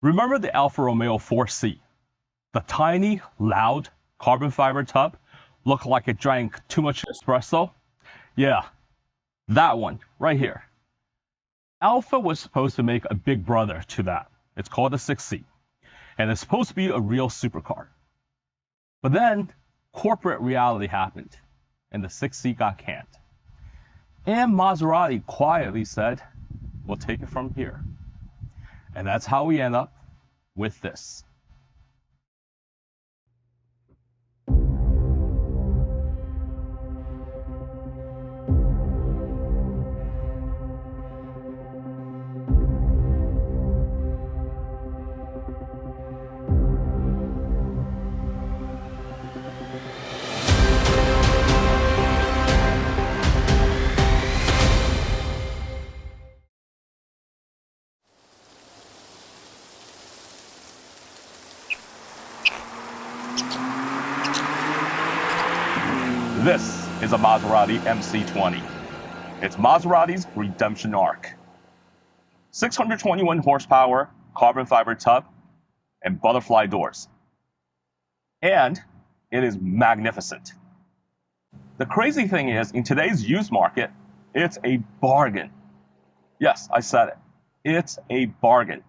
Remember the Alfa Romeo 4C? The tiny, loud, carbon fiber tub looked like it drank too much espresso? Yeah, that one, right here. Alfa was supposed to make a big brother to that. It's called the 6C, and it's supposed to be a real supercar. But then, corporate reality happened, and the 6C got canned. And Maserati quietly said, we'll take it from here. And that's how we end up with this. This is a Maserati MC20. It's Maserati's redemption arc. 621 horsepower, carbon fiber tub, and butterfly doors. And it is magnificent. The crazy thing is, in today's used market, it's a bargain. Yes, I said it. It's a bargain.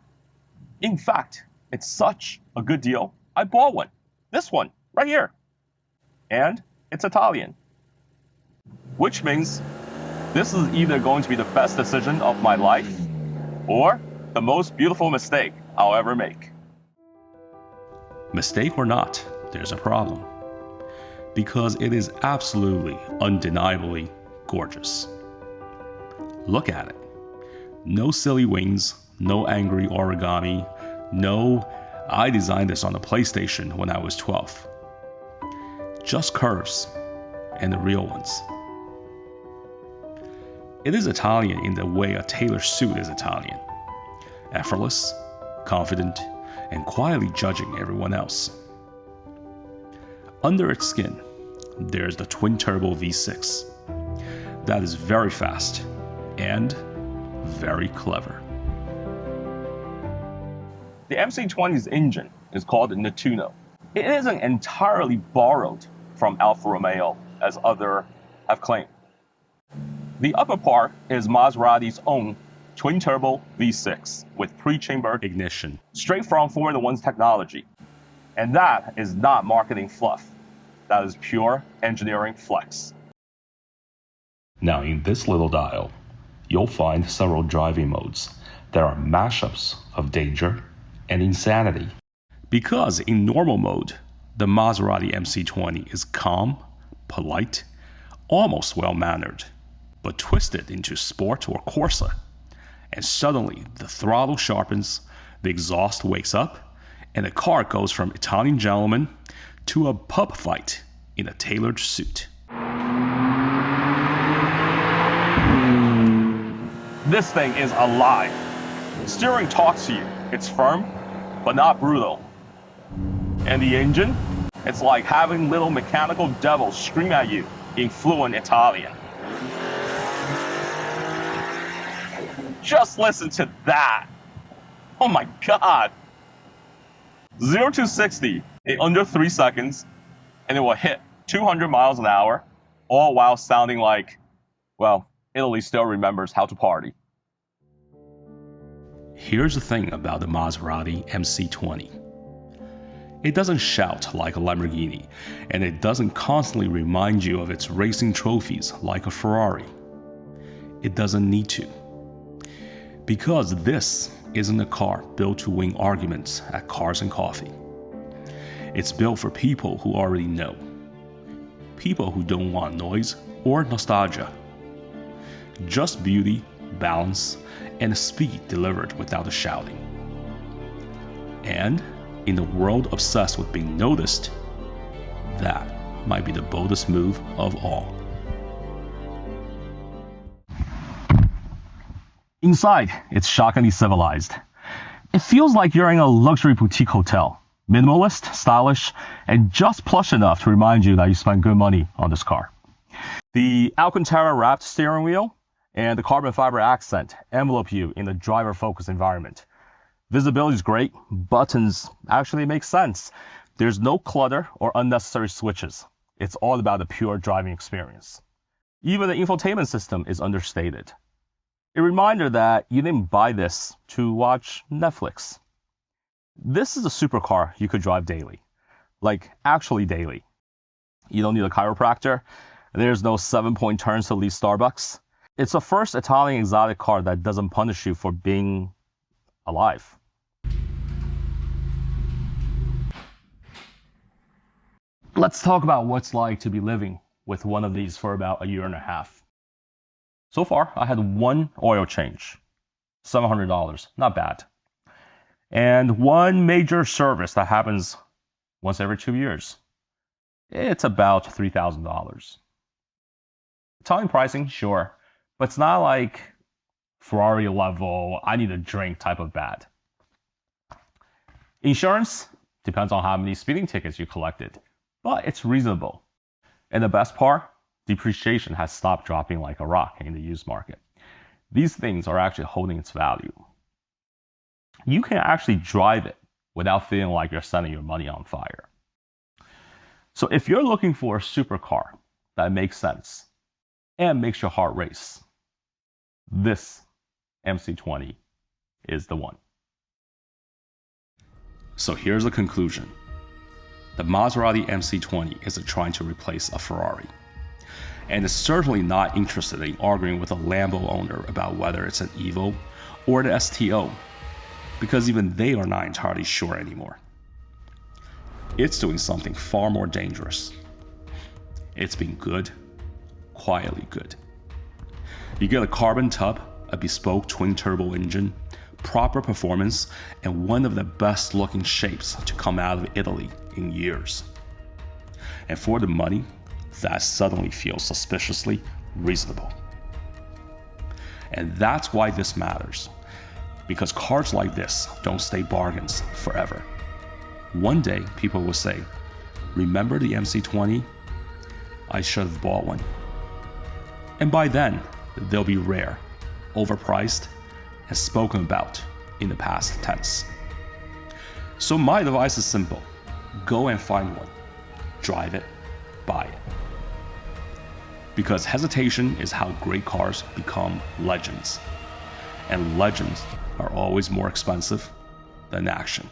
In fact, it's such a good deal, I bought one. This one, right here. And it's Italian. Which means this is either going to be the best decision of my life or the most beautiful mistake I'll ever make. Mistake or not, there's a problem. Because it is absolutely, undeniably gorgeous. Look at it. No silly wings, no angry origami, no, I designed this on the PlayStation when I was 12. Just curves, and the real ones. It is Italian in the way a tailor's suit is Italian. Effortless, confident, and quietly judging everyone else. Under its skin, there's the twin-turbo V6. That is very fast and very clever. The MC20's engine is called the Nettuno. It isn't entirely borrowed from Alfa Romeo, as others have claimed. The upper part is Maserati's own twin-turbo V6 with pre-chamber Ignition. straight from Formula One's technology. And that is not marketing fluff. That is pure engineering flex. Now in this little dial, you'll find several driving modes that are mashups of danger and insanity. Because in normal mode, the Maserati MC20 is calm, polite, almost well-mannered, but twisted into sport or Corsa, and suddenly the throttle sharpens, the exhaust wakes up, and the car goes from Italian gentleman to a pub fight in a tailored suit. This thing is alive. Steering talks to you. It's firm, but not brutal. And the engine? It's like having little mechanical devils scream at you in fluent Italian. Just listen to that. Oh my God. 0 to 60 in under 3 seconds, and it will hit 200 miles an hour, all while sounding like, well, Italy still remembers how to party. Here's the thing about the Maserati MC20. It doesn't shout like a Lamborghini, and it doesn't constantly remind you of its racing trophies like a Ferrari. It doesn't need to. Because this isn't a car built to win arguments at Cars and Coffee. It's built for people who already know. People who don't want noise or nostalgia. Just beauty, balance, and speed delivered without the shouting. And in a world obsessed with being noticed, that might be the boldest move of all. Inside, it's shockingly civilized. It feels like you're in a luxury boutique hotel. Minimalist, stylish, and just plush enough to remind you that you spent good money on this car. The Alcantara wrapped steering wheel and the carbon fiber accent envelope you in the driver-focused environment. Visibility is great. Buttons actually make sense. There's no clutter or unnecessary switches. It's all about the pure driving experience. Even the infotainment system is understated. A reminder that you didn't buy this to watch Netflix. This is a supercar you could drive daily. Like, actually daily. You don't need a chiropractor. There's no 7-point turns to leave Starbucks. It's the first Italian exotic car that doesn't punish you for being alive. Let's talk about what it's like to be living with one of these for about a year and a half. So far, I had one oil change, $700, not bad. And one major service that happens once every 2 years. It's about $3,000. Italian pricing, sure, but it's not like Ferrari level, I need a drink type of bad. Insurance depends on how many speeding tickets you collected, but it's reasonable. And the best part, depreciation has stopped dropping like a rock in the used market. These things are actually holding its value. You can actually drive it without feeling like you're setting your money on fire. So if you're looking for a supercar that makes sense and makes your heart race, this MC20 is the one. So here's the conclusion. The Maserati MC20 isn't trying to replace a Ferrari, and is certainly not interested in arguing with a Lambo owner about whether it's an Evo or the STO, because even they are not entirely sure anymore. It's doing something far more dangerous. It's being good, quietly good. You get a carbon tub, a bespoke twin-turbo engine, proper performance, and one of the best-looking shapes to come out of Italy in years. And for the money, that suddenly feels suspiciously reasonable. And that's why this matters, because cars like this don't stay bargains forever. One day, people will say, remember the MC20? I should have bought one. And by then, they'll be rare, overpriced, and spoken about in the past tense. So my advice is simple. Go and find one. Drive it, buy it. Because hesitation is how great cars become legends. And legends are always more expensive than action.